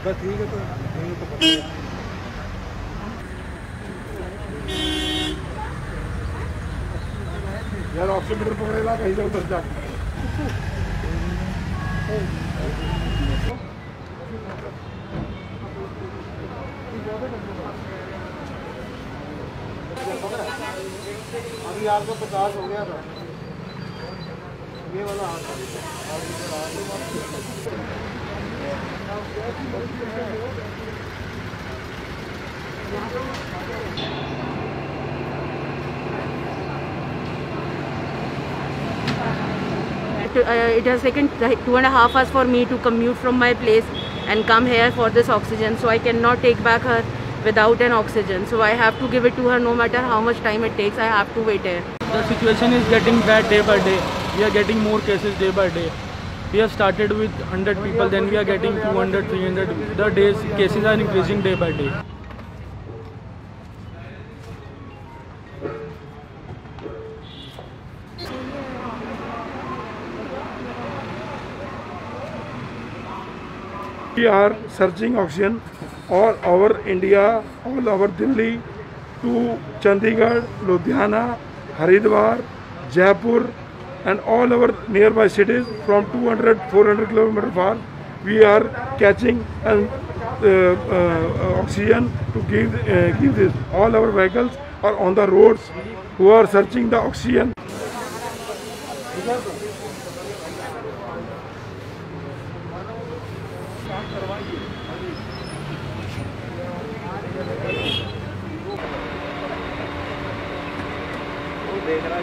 बस ठीक है, तो पकड़ यार, ऑक्सीमीटर पकड़ेगा कहीं से उधर जाके। अभी आपको 50 हो गया था ये वाला हाथ। It has taken 2.5 hours for me to commute from my place and come here for this oxygen, so I cannot take back her without an oxygen, so I have to give it to her no matter how much time it takes. I have to wait here. The situation is getting bad day by day. We are getting more cases day by day. We have started with 100 people, then we are getting 200, 300. The days cases are increasing day by day. We are searching oxygen all over India, all over Delhi to Chandigarh, Ludhiana, Haridwar, Jaipur and all over nearby cities from 200, 400 kilometers far. We are catching oxygen to give this. All our vehicles are on the roads who are searching the oxygen. देख रहा है